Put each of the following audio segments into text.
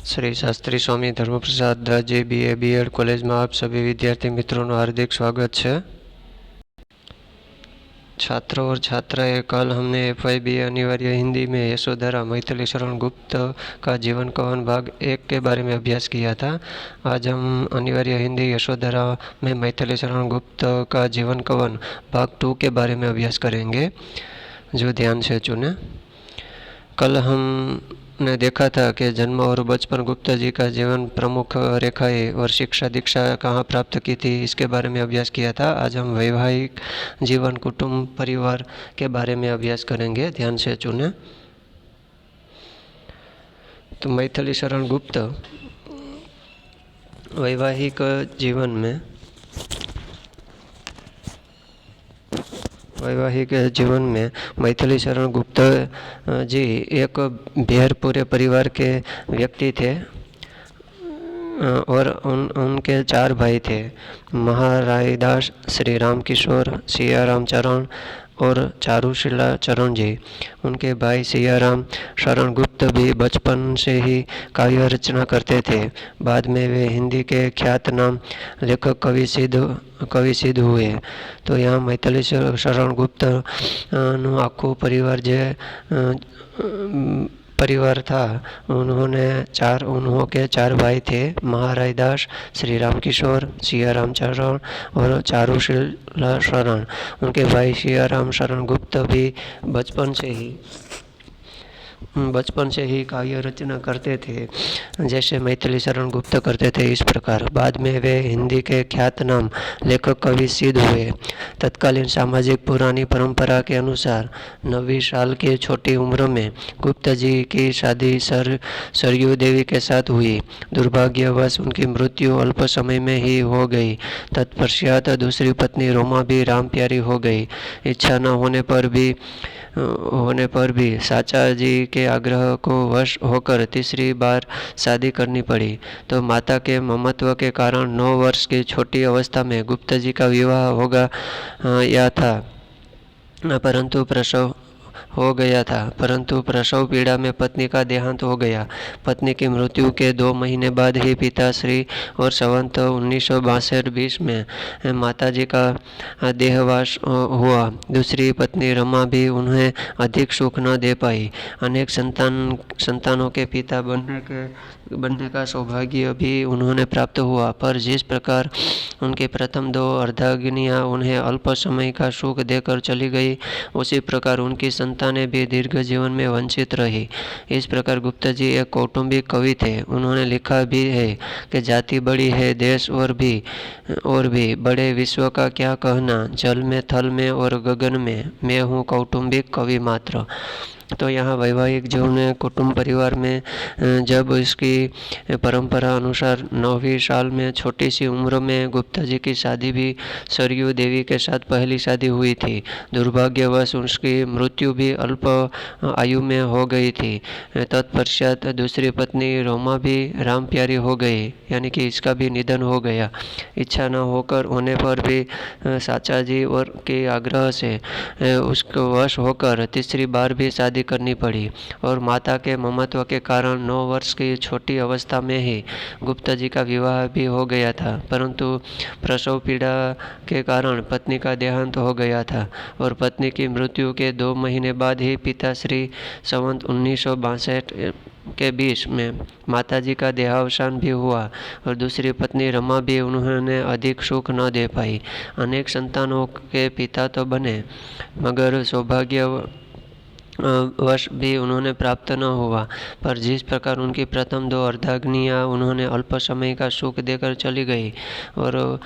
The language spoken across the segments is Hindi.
श्री शास्त्री स्वामी Dharmaprasad Dasji BA B.Ed college में आप सभी विद्यार्थी मित्रों का हार्दिक स्वागत है। छात्रों और छात्राएं, कल हमने FYBA अनिवार्य हिंदी में यशोधरा मैथिली शरण गुप्त का जीवन कवन भाग 1 के बारे में अभ्यास किया था। आज हम अनिवार्य हिंदी यशोधरा में मैथिली शरण गुप्त का जीवन कवन भाग 2 के बारे में अभ्यास करेंगे। जो ध्यान से चुने। कल हमने देखा था कि जन्म और बचपन, गुप्ता जी का जीवन, प्रमुख रेखाएं और शिक्षा दीक्षा कहाँ प्राप्त की थी, इसके बारे में अभ्यास किया था। आज हम वैवाहिक जीवन, कुटुंब, परिवार के बारे में अभ्यास करेंगे। ध्यान से चुने। तो मैथिली शरण गुप्त वैवाहिक जीवन में मैथिली शरण गुप्त जी एक भेरपुरे परिवार के व्यक्ति थे और उनके 4 भाई थे। महारायदास, श्री राम किशोर, सियाराम चरण और चारुशीला चरण जी। उनके भाई सियाराम शरण गुप्त भी बचपन से ही काव्य रचना करते थे। बाद में वे हिंदी के ख्यात नाम लेखक कवि सिद्ध हुए। तो यहाँ मैथिली शरण गुप्त નું આખું પરિવાર જે परिवार था, उन्हों के 4 भाई थे, महारायदास, श्री राम किशोर, सियाराम चरण और चारुशीला शरण। उनके भाई सियाराम शरण गुप्त भी बचपन से ही काव्य रचना करते थे, जैसे मैथिली शरण गुप्त करते थे, इस प्रकार। बाद में वे हिंदी के ख्यात नाम लेखक कवि सिद्ध हुए। तत्कालीन सामाजिक पुरानी परंपरा के अनुसार 9वीं साल की छोटी उम्र में गुप्त जी की शादी सरयू देवी के साथ हुई। दुर्भाग्यवश उनकी मृत्यु अल्प समय में ही हो गई। तत्पश्चात दूसरी पत्नी रोमा भी राम प्यारी हो गई। इच्छा न होने पर भी साचा जी के आग्रह को वश होकर तीसरी बार शादी करनी पड़ी। तो माता के ममत्व के कारण 9 वर्ष की छोटी अवस्था में गुप्ता जी का विवाह होगा या था, परंतु प्रसव पीड़ा में पत्नी का देहांत हो गया। पत्नी की मृत्यु के 2 महीने बाद ही पिताश्री और संवत 1962 में माताजी का देहवास हुआ। दूसरी पत्नी रमा भी उन्हें अधिक सुख न दे पाई। अनेक संतानों के पिता बनने का सौभाग्य भी उन्होंने प्राप्त हुआ, पर जिस प्रकार उनकी प्रथम 2 अर्धांगिनियां उन्हें अल्प समय का सुख देकर चली गई, उसी प्रकार उनकी संतानें भी दीर्घ जीवन में वंचित रही। इस प्रकार गुप्ता जी एक कौटुंबिक कवि थे। उन्होंने लिखा भी है कि जाति बड़ी है देश और भी बड़े विश्व का क्या कहना, जल में, थल में और गगन में, मैं हूँ कौटुंबिक कवि मात्र। तो यहाँ वैवाहिक जीवन में, कुटुंब परिवार में, जब इसकी परंपरा अनुसार 9वीं साल में छोटी सी उम्र में गुप्ता जी की शादी भी सरयू देवी के साथ पहली शादी हुई थी। दुर्भाग्यवश उसकी मृत्यु भी अल्प आयु में हो गई थी। तत्पश्चात दूसरी पत्नी रोमा भी राम प्यारी हो गई, यानी कि इसका भी निधन हो गया। इच्छा न होने पर भी साचा जी और के आग्रह से उसको वश होकर तीसरी बार भी शादी करनी पड़ी और माता के ममत्व के कारण 9 वर्ष की छोटी अवस्था में ही गुप्ता जी का विवाह भी हो गया था, परंतु प्रसव पीड़ा के कारण पत्नी का देहांत हो गया था और पत्नी की मृत्यु के 2 महीने बाद ही पिताश्री संवत 1962 के 20 में माताजी का देहावसान भी हुआ और दूसरी पत्नी रमा भी उन्होंने अधिक सुख न दे पाई। अनेक संतानों के पिता तो बने, मगर सौभाग्य वश भी उन्होंने प्राप्त न हुआ, पर जिस प्रकार उनकी प्रथम 2 अर्धांगिनियां उन्होंने अल्प समय का सुख देकर चली गई और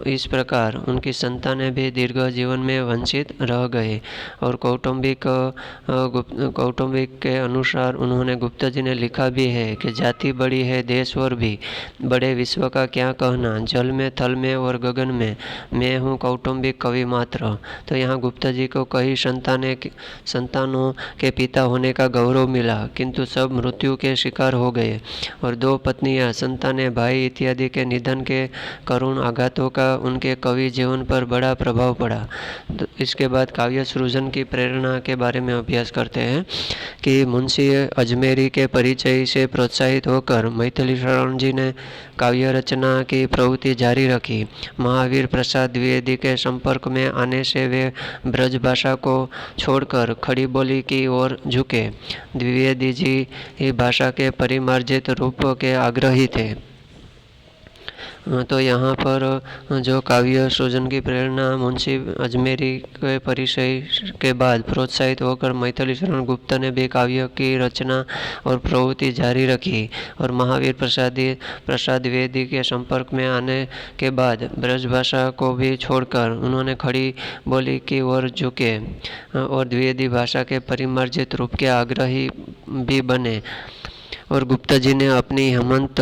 इस प्रकार उनकी संतानें भी दीर्घ जीवन में वंचित रह गए। और कौटुंबिक के अनुसार उन्होंने गुप्ता जी ने लिखा भी है कि जाति बड़ी है देश और भी बड़े विश्व का क्या कहना, जल में, थल में और गगन में, मैं हूँ कौटुंबिक कवि मात्र। तो यहाँ गुप्ता जी को कई संतानों संतानों के पिता होने का गौरव मिला, किंतु सब मृत्यु के शिकार हो गए और 2 पत्नियां, संतानें, भाई इत्यादि के निधन के करुण आघातों का उनके कवि जीवन पर बड़ा प्रभाव पड़ा। तो इसके बाद काव्य सृजन की प्रेरणा के बारे में अभ्यास करते हैं कि मुंशी अजमेरी के परिचय से प्रोत्साहित होकर मैथिली शरण जी ने काव्य रचना की प्रवृत्ति जारी रखी। महावीर प्रसाद द्विवेदी के संपर्क में आने से वे ब्रज भाषा को छोड़कर खड़ी बोली की ओर झुके। द्विवेदी जी भाषा के परिमार्जित रूप के आग्रही थे। तो यहाँ पर जो काव्य सृजन की प्रेरणा मुंशी अजमेरी के परिचय के बाद प्रोत्साहित होकर मैथिली शरण गुप्त ने भी काव्य की रचना और प्रवृत्ति जारी रखी और महावीर प्रसाद द्विवेदी के संपर्क में आने के बाद ब्रजभाषा को भी छोड़कर उन्होंने खड़ी बोली की ओर झुके और द्विवेदी भाषा के परिमार्जित रूप के आग्रही भी बने। और गुप्ता जी ने अपनी हेमंत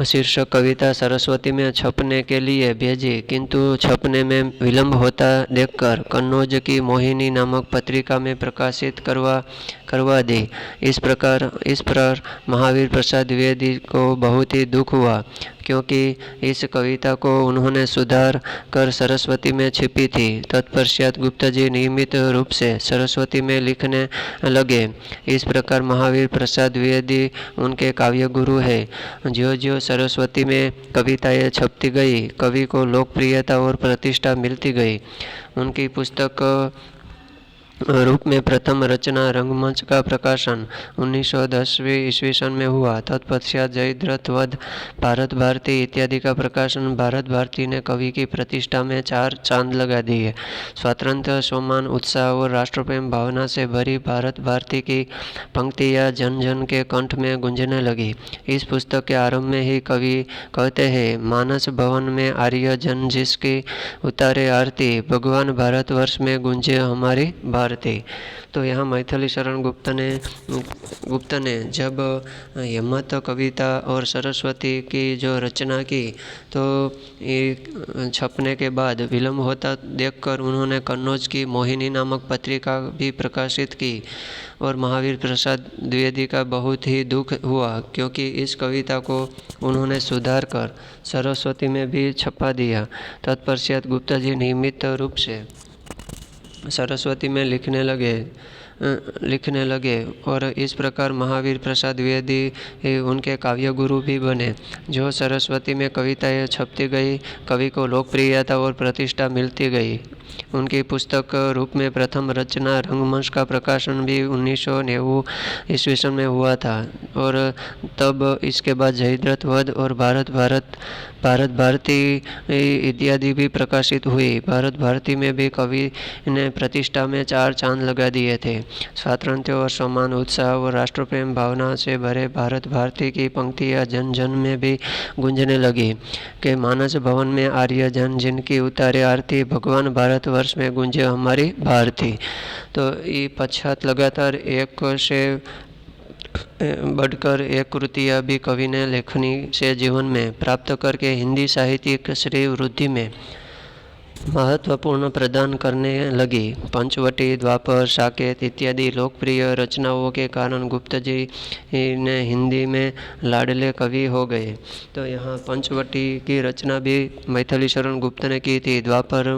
शीर्षक कविता सरस्वती में छपने के लिए भेजी, किंतु छपने में विलंब होता देखकर कन्नौज की मोहिनी नामक पत्रिका में प्रकाशित करवा दी। इस पर महावीर प्रसाद द्विवेदी को बहुत ही दुख हुआ, क्योंकि इस कविता को उन्होंने सुधार कर सरस्वती में छिपी थी। तत्पश्चात गुप्ता जी नियमित रूप से सरस्वती में लिखने लगे। इस प्रकार महावीर प्रसाद द्विवेदी उनके काव्य गुरु है। ज्यों-ज्यों सरस्वती में कविताएं छपती गई, कवि को लोकप्रियता और प्रतिष्ठा मिलती गई। उनकी पुस्तक रूप में प्रथम रचना रंगमंच का प्रकाशन 1910 ईस्वी सन में हुआ। तत्पश्चात जयद्रथ वध, भारत भारती इत्यादि का प्रकाशन भारत भारती ने कवि की प्रतिष्ठा में 4 चांद लगा दिए। स्वातंत्र्य, सम्मान, उत्साह और राष्ट्रप्रेम भावना से भरी भारत भारती की पंक्तियां जन जन के कंठ में गूंजने लगी। इस पुस्तक के आरंभ में ही कवि कहते हैं, मानस भवन में आर्य जन जिसकी उतारे आरती, भगवान भारतवर्ष में गूंजे हमारी भारती। तो यहाँ मैथिली शरण गुप्त ने जब हेमंत कविता और सरस्वती की जो रचना की, तो ये छपने के बाद विलंब होता देखकर उन्होंने कन्नौज की मोहिनी नामक पत्रिका भी प्रकाशित की और महावीर प्रसाद द्विवेदी का बहुत ही दुख हुआ, क्योंकि इस कविता को उन्होंने सुधार कर सरस्वती में भी छपा दिया। तत्पश्चात गुप्ता जी नियमित रूप से सरस्वती में लिखने लगे और इस प्रकार महावीर प्रसाद द्विवेदी उनके काव्य गुरु भी बने। जो सरस्वती में कविताएं छपती गई, कवि को लोकप्रियता और प्रतिष्ठा मिलती गई। उनकी पुस्तक रूप में प्रथम रचना रंगमंच का प्रकाशन भी 1990 ईस्वी सन में हुआ था और तब इसके बाद जयद्रथ वध और भारत भारती इत्यादि भी प्रकाशित हुई। भारत भारती में भी कवि ने प्रतिष्ठा में 4 चांद लगा दिए थे। स्वातंत्र्य और सम्मान, उत्साह और राष्ट्रप्रेम भावना से भरे भारत भारती की पंक्तियां जन जन में भी गूंजने लगी कि मानस भवन में आर्य जन जिनकी उतारे आरती, भगवान भारतवर्ष में गूंजे हमारी भारती। तो ये पश्चात लगातार एक से बढ़कर एक कृतियाँ भी कवि ने लेखनी से जीवन में प्राप्त करके हिंदी साहित्यिक श्री वृद्धि में महत्वपूर्ण प्रदान करने लगी। पंचवटी, द्वापर, साकेत इत्यादि लोकप्रिय रचनाओं के कारण गुप्त जी ने हिंदी में लाडले कवि हो गए। तो यहाँ पंचवटी की रचना भी मैथिली शरण गुप्त ने की थी। द्वापर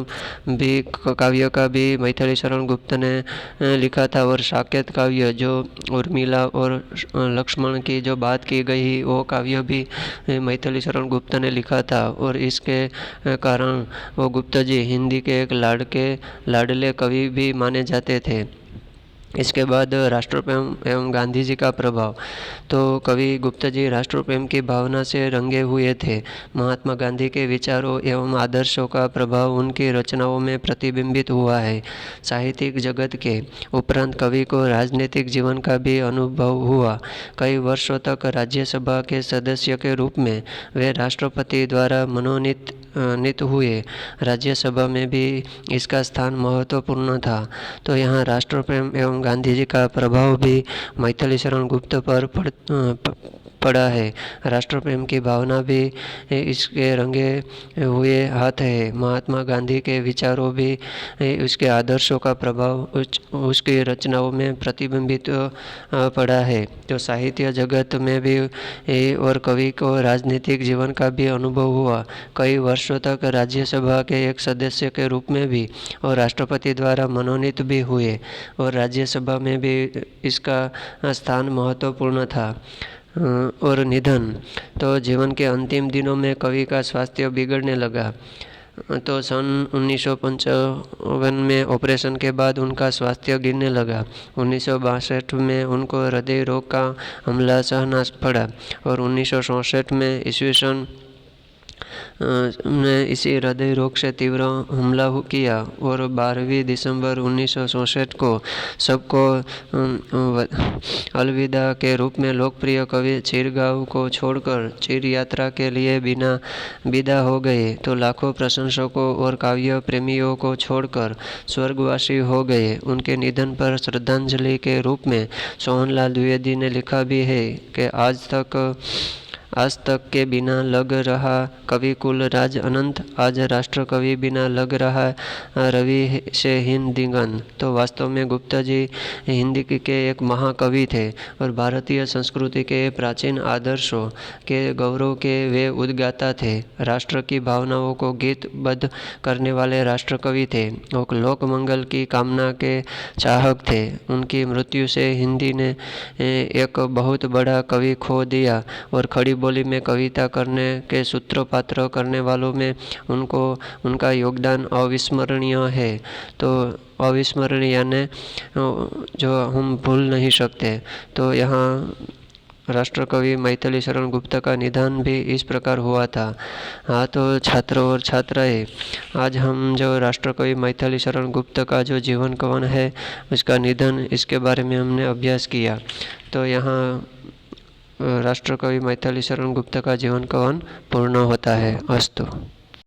भी काव्य का भी मैथिली शरण गुप्त ने लिखा था और साकेत काव्य जो उर्मिला और लक्ष्मण की जो बात की गई, वो काव्य भी मैथिली शरण गुप्त ने लिखा था और इसके कारण वो गुप्त हिंदी के एक लाडले कवि भी माने जाते थे। इसके बाद राष्ट्रप्रेम एवं गांधी जी का प्रभाव। तो कवि गुप्त जी राष्ट्रप्रेम की भावना से रंगे हुए थे। महात्मा गांधी के विचारों एवं आदर्शों का प्रभाव उनकी रचनाओं में प्रतिबिंबित हुआ है। साहित्यिक जगत के उपरांत कवि को राजनीतिक जीवन का भी अनुभव हुआ। कई वर्षों तक राज्यसभा के सदस्य के रूप में वे राष्ट्रपति द्वारा मनोनीत नित हुए। राज्यसभा में भी इसका स्थान महत्वपूर्ण था। तो यहाँ राष्ट्र प्रेम एवं गांधी जी का प्रभाव भी मैथिली शरण गुप्त पर पड़ा है। राष्ट्र प्रेम की भावना भी इसके रंगे हुए हाथ है। महात्मा गांधी के विचारों भी उसके आदर्शों का प्रभाव उसकी रचनाओं में प्रतिबिंबित पड़ा है। तो साहित्य जगत में भी और कवि को राजनीतिक जीवन का भी अनुभव हुआ। कई वर्षों तक राज्यसभा के एक सदस्य के रूप में भी और राष्ट्रपति द्वारा मनोनीत भी हुए और राज्यसभा में भी इसका स्थान महत्वपूर्ण था। और निधन, तो जीवन के अंतिम दिनों में कवि का स्वास्थ्य बिगड़ने लगा। तो सन 1955 में ऑपरेशन के बाद उनका स्वास्थ्य गिरने लगा। 1962 में उनको हृदय रोग का हमला सहना पड़ा और 1964 में ईस्वी सन ने इसी हृदय रोग से तीव्र हमला किया और 12 दिसंबर 1964 को सबको अलविदा के रूप में लोकप्रिय कवि चिरगांव को छोड़कर चिर यात्रा के लिए बिना विदा हो गए। तो लाखों प्रशंसकों और काव्य प्रेमियों को छोड़कर स्वर्गवासी हो गए। उनके निधन पर श्रद्धांजलि के रूप में सोहनलाल द्विवेदी ने लिखा भी है कि आज तक के बिना लग रहा कवि कुल राज अनंत, आज राष्ट्र कवि बिना लग रहा रवि से हिंद दिगंत। तो वास्तव में गुप्ता जी हिंदी के एक महाकवि थे और भारतीय संस्कृति के प्राचीन आदर्शों के गौरव के वे उद्गाता थे। राष्ट्र की भावनाओं को गीतबद्ध करने वाले राष्ट्रकवि थे और लोक मंगल की कामना के चाहक थे। उनकी मृत्यु से हिंदी ने एक बहुत बड़ा कवि खो दिया और खड़ी बोली में कविता करने के सूत्रपात करने वालों में उनका योगदान अविस्मरणीय है। तो अविस्मरणीय यानी जो हम भूल नहीं सकते। तो यहाँ राष्ट्रकवि मैथिली शरण गुप्त का निधन भी इस प्रकार हुआ था। हाँ, तो छात्र और छात्राएं, आज हम जो राष्ट्रकवि मैथिली शरण गुप्त का जो जीवन कवन है उसका निधन, इसके बारे में हमने अभ्यास किया। तो यहाँ राष्ट्रकवि मैथिली शरण गुप्त का जीवन कवन पूर्ण होता है। अस्तु।